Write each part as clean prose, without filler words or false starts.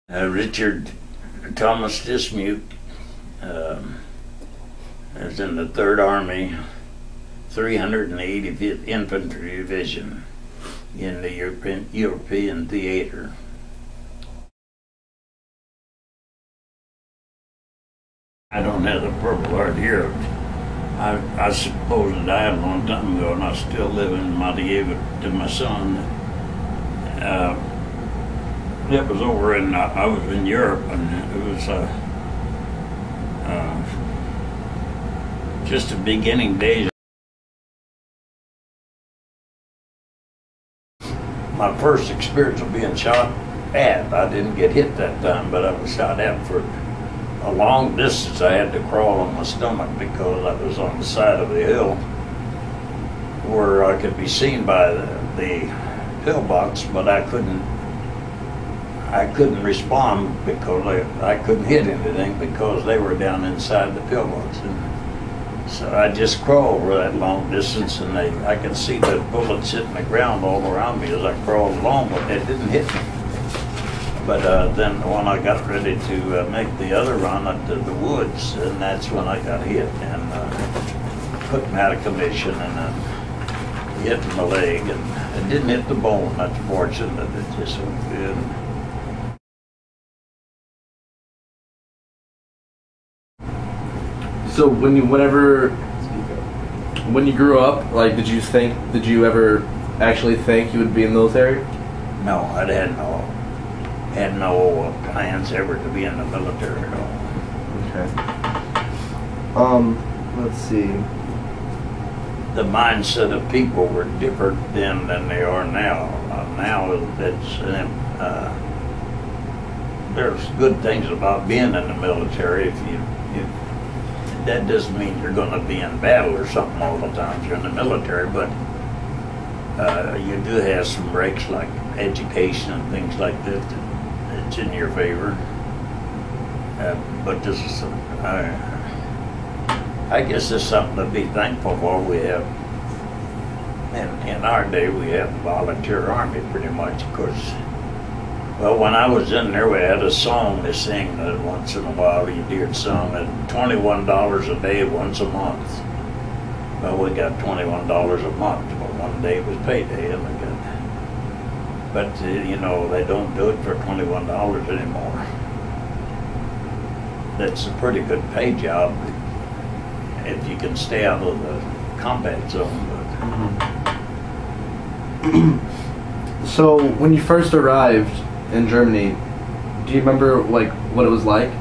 Richard Thomas Dismute is in the Third Army, 385th Infantry Division in the European Theater. I don't have the Purple Heart here. I suppose I died a long time ago, and I still live in Monte to my son. It was over in, I was in Europe, and it was just the beginning days. My first experience of being shot at, I didn't get hit that time, but I was shot at for a long distance. I had to crawl on my stomach because I was on the side of the hill where I could be seen by the pillbox, but I couldn't respond because I couldn't hit anything because they were down inside the pillbox. And so I just crawled for that long distance, and I could see the bullets hitting the ground all around me as I crawled along, but they didn't hit me. But then when I got ready to make the other run into the woods, and that's when I got hit and put me out of commission, and hit my leg, and it didn't hit the bone. That's fortunate. It just went good. So when you grew up, like, did you ever actually think you would be in the military? No, I had no plans ever to be in the military at all. Okay. Let's see. The mindset of people were different then than they are now. Now it's there's good things about being in the military. If that doesn't mean you're going to be in battle or something all the time if you're in the military, but you do have some breaks like education and things like that. It's in your favor. But this is, I guess it's something to be thankful for. We have, in our day, we have the volunteer army pretty much, because, well, when I was in there, we had a song to sing once in a while. You did song at $21 a day once a month. Well, we got $21 a month, but one day was payday, and we got. But you know, they don't do it for $21 anymore. That's a pretty good pay job if you can stay out of the combat zone. But. So when you first arrived in Germany, do you remember like what it was like?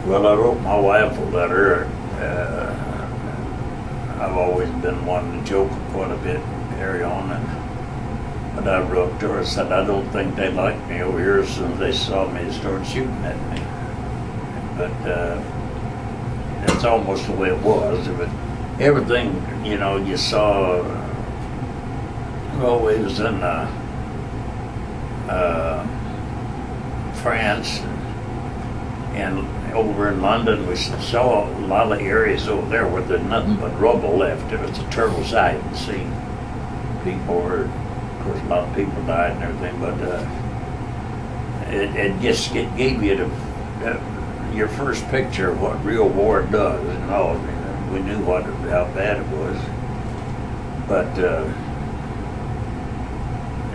Well, I wrote my wife a letter. I've always been one to joke quite a bit, carry on, but I wrote to her and said, I don't think they like me over here. As soon as they saw me, they started shooting at me. But that's almost the way it was. But everything, you know, you saw, well, it was in France and over in London, we saw a lot of areas over there where there's nothing but rubble left. It was a terrible sight to see. People were, of course, a lot of people died and everything, but it just gave you your first picture of what real war does. And all, we knew how bad it was, but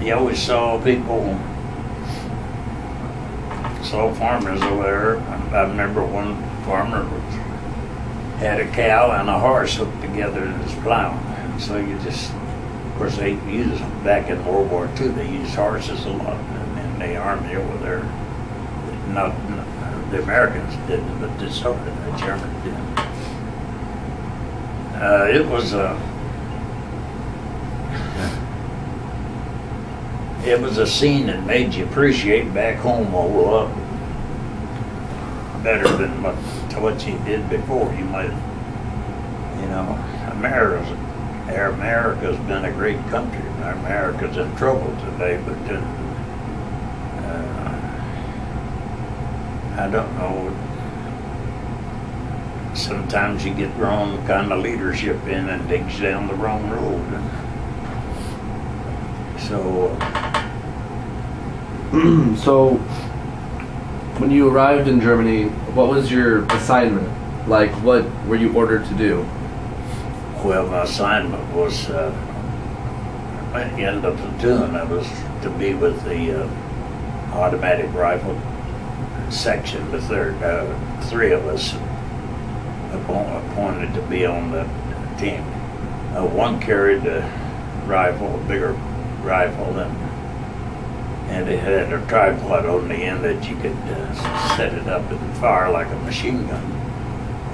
you always saw people. Saw farmers over there. I remember one farmer had a cow and a horse hooked together in his plowing. And so you just, of course, they used, back in World War II, they used horses a lot in the army over there. Not the Americans didn't, but the Germans did. It was a scene that made you appreciate back home a lot better than what you did before. You might, you know, America's been a great country. America's in trouble today, but I don't know. Sometimes you get wrong kind of leadership in and digs down the wrong road. So So, when you arrived in Germany, what was your assignment? Like, what were you ordered to do? Well, my assignment was in the platoon. I was to be with the automatic rifle section. The third, three of us appointed to be on the team. One carried a rifle, a bigger rifle, and it had a tripod on the end that you could set it up and fire like a machine gun.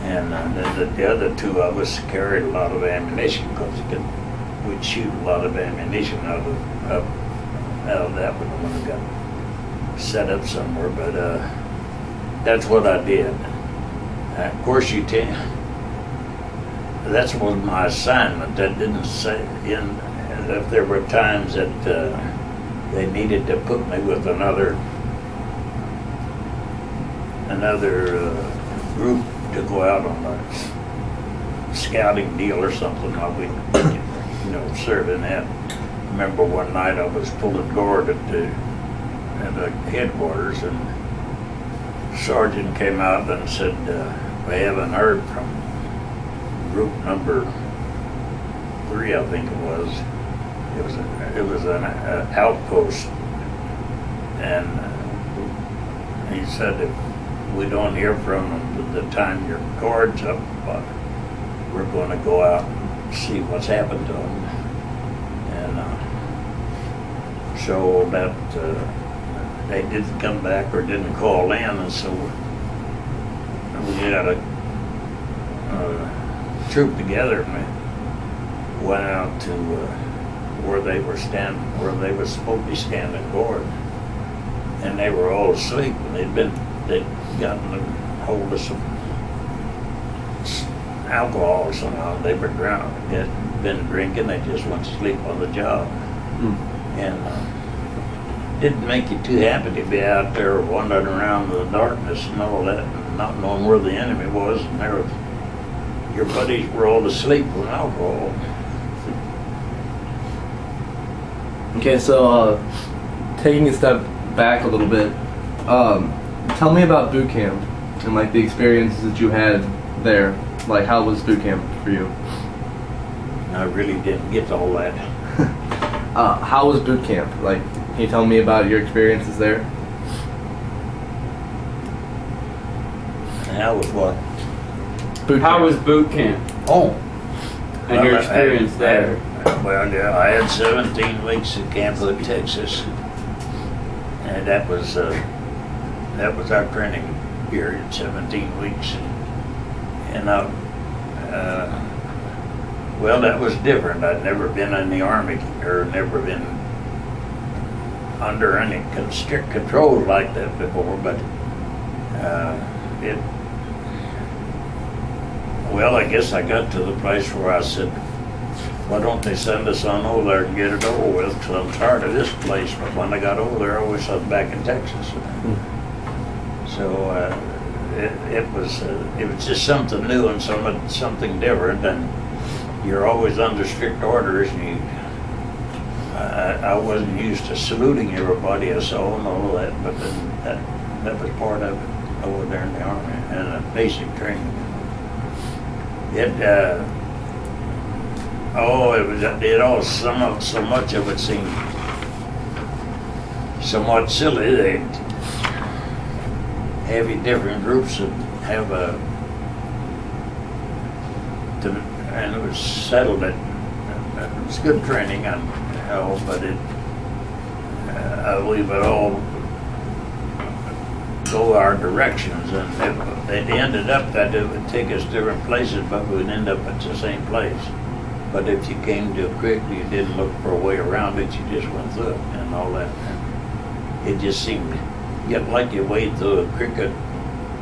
And then the other two of us carried a lot of ammunition because we'd shoot a lot of ammunition out of that one when it got set up somewhere. But that's what I did. Of course, that's was my assignment. That didn't say if there were times that they needed to put me with another group to go out on a scouting deal or something. I'll be, serving that. I remember one night I was pulling guard at the headquarters, and sergeant came out and said, "We haven't heard from group number 3, I think it was. It was an outpost, and he said if we don't hear from them the time your guard's up, we're going to go out and see what's happened to them." And so that they didn't come back or didn't call in, and so we had a troop together and we went out to where they were supposed to be standing guard, and they were all asleep, and they'd gotten a hold of some alcohol or somehow. They were drowned, had been drinking, they just went to sleep on the job. And didn't make you too happy to be out there wandering around in the darkness and all that, and not knowing where the enemy was, and your buddies were all asleep with alcohol. Okay, so taking a step back a little bit, tell me about boot camp and like the experiences that you had there. Like, how was boot camp for you? I really didn't get all that. How was boot camp? Like, can you tell me about your experiences there? How was what? Boot How camp. was boot camp Oh. and your experience there? Well, yeah, I had 17 weeks in Camp Hood, Texas, and that was our training period, 17 weeks, and well, that was different. I'd never been in the Army or never been under any strict controls like that before, but well, I guess I got to the place where I said, why don't they send us on over there and get it over with, because I'm tired of this place. But when I got over there, I wish I was back in Texas. So it was just something new and something different, and you're always under strict orders. And I wasn't used to saluting everybody I saw and all of that, but then that was part of it over there in the Army and the basic training. So much of it seemed somewhat silly. They'd have different groups and and it was settled that it was good training on how, but I believe it all go our directions, and it ended up that it would take us different places, but we would end up at the same place. But if you came to a creek, you didn't look for a way around it, you just went through it and all that. And it just seemed, like you wade through a creek at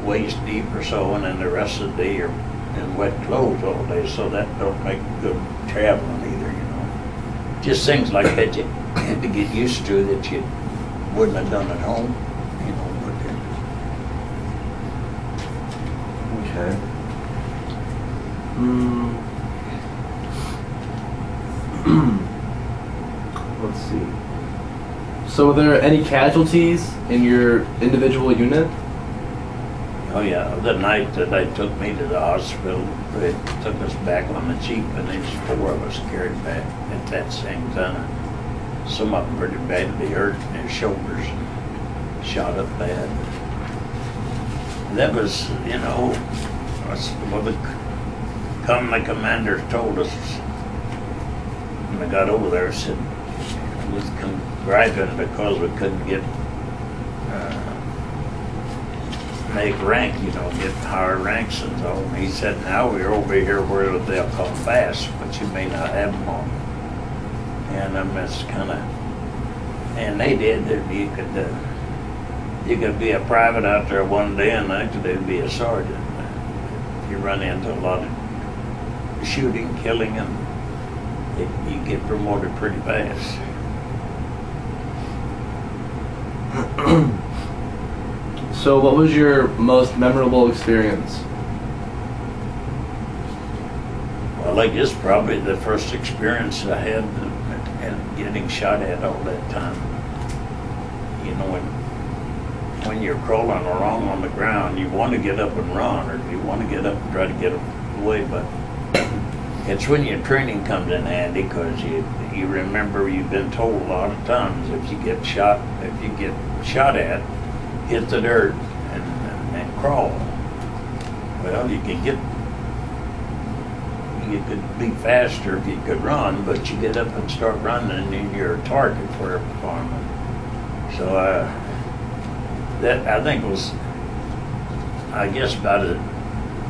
waist deep or so, and then the rest of the day you're in wet clothes all day, so that don't make good traveling either, Just things like that you had to get used to that you wouldn't have done at home, Okay. Let's see. So were there any casualties in your individual unit? Oh yeah, the night that they took me to the hospital, they took us back on the Jeep, and there's 4 of us carried back at that same time. Some of them pretty badly hurt in their shoulders, shot up bad. That was, you know, that's what the commanders told us when we got over there. Said it was griping because we couldn't get make rank, you know, get higher ranks and so on. He said, now we're over here where they'll call fast, but you may not have them on. And that's kind of, and they did. You could be a private out there one day and the next day be a sergeant. You run into a lot of shooting, killing, and you get promoted pretty fast. So what was your most memorable experience? Well, I guess probably the first experience I had and getting shot at all that time. You know, when you're crawling along on the ground, you want to get up and run, or you want to get up and try to get away, but it's when your training comes in handy, because you remember you've been told a lot of times if you get shot at, hit the dirt and crawl. Well, you could be faster if you could run, but you get up and start running and you're a target for every farmer. So that I think was, I guess, about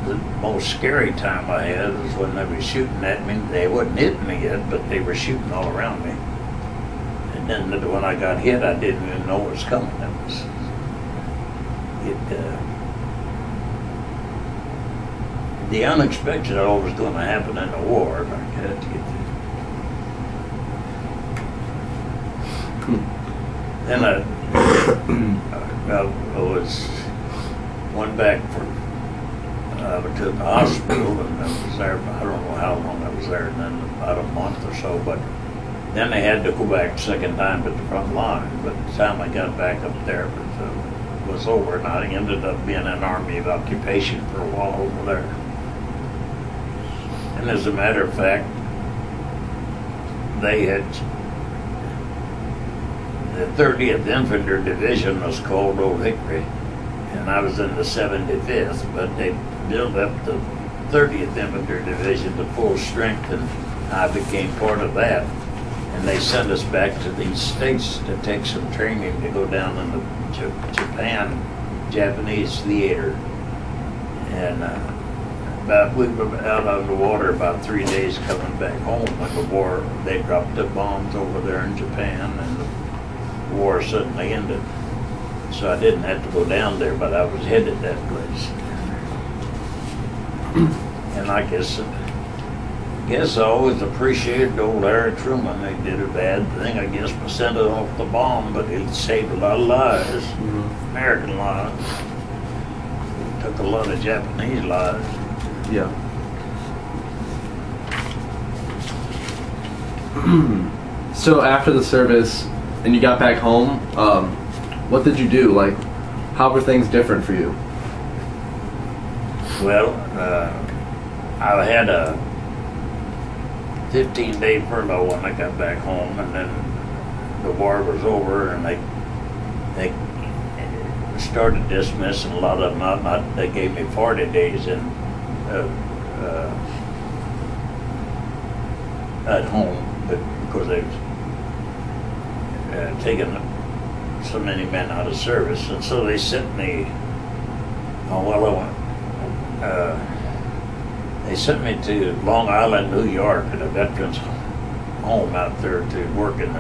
the most scary time I had was when they were shooting at me. They wasn't hitting me yet, but they were shooting all around me. And then when I got hit, I didn't even know what was coming. The unexpected is always going to happen in a war. Like that. Then I went back to the hospital, and I was there. I don't know how long I was there, and then about a month or so. But then they had to go back a second time to the front line. But the time I got back up there, it was over, and I ended up being an Army of Occupation for a while over there. And as a matter of fact, they had the 30th Infantry Division was called Old Hickory, and I was in the 75th, but they built up the 30th Infantry Division to full strength, and I became part of that. And they sent us back to these states to take some training to go down in the Japanese theater. And we were out on the water about 3 days coming back home when the war, they dropped the bombs over there in Japan, and the war suddenly ended. So I didn't have to go down there, but I was headed that place. And I guess I always appreciated old Harry Truman. They did a bad thing, I guess, by sending off the bomb, but it saved a lot of lives, American lives. It took a lot of Japanese lives. Yeah. So after the service and you got back home, what did you do? Like, how were things different for you? Well, I had a 15-day furlough when I got back home, and then the war was over, and they started dismissing a lot of them out. They gave me 40 days at home, because they was taking so many men out of service, and so they sent me. They sent me to Long Island, New York, at a veterans home out there to work in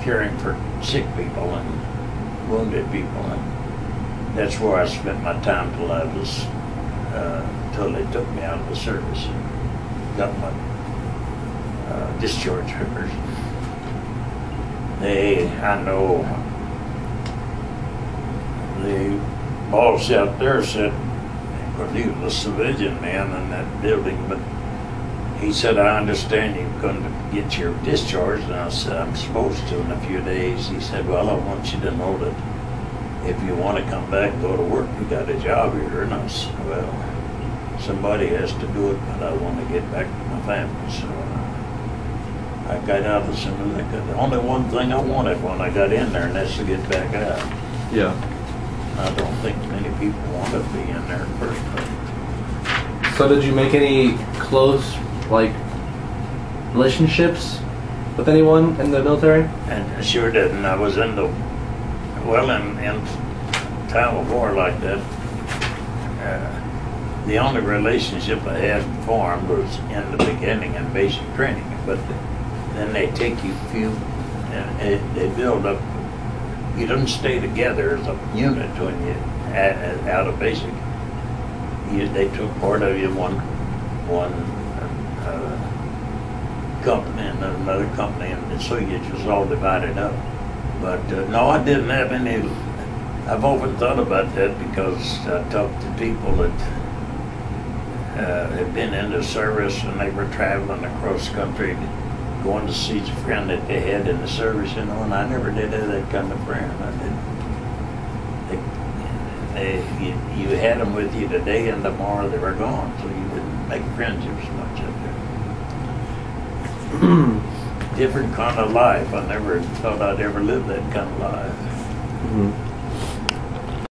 caring for sick people and wounded people, and that's where I spent my time till I was till they took me out of the service and got my discharge papers. I know the boss out there said, because he was a civilian man in that building, but he said, I understand you're going to get your discharge. And I said, I'm supposed to in a few days. He said, well, I want you to know that if you want to come back and go to work, you got a job here. And I said, well, somebody has to do it, but I want to get back to my family. So I got out as soon as I could. The only one thing I wanted when I got in there, and that's to get back out. Yeah. I don't think many people want to be in there in the first place. So did you make any close, like, relationships with anyone in the military? And I sure didn't. I was in the, well, in time of war like that, the only relationship I had formed was in the beginning in basic training. But then they take you and they build up. You don't stay together as a unit when you out of basic. They took part of you in one company and another company, and so you just all divided up. But no, I didn't have any. I've often thought about that because I talked to people that had been in the service and they were traveling across country, going to see a friend that they had in the service, you know, and I never did have that kind of friend. I didn't. You had them with you today, and tomorrow they were gone, so you didn't make friendships much up there. Different kind of life. I never thought I'd ever live that kind of life. Mm-hmm.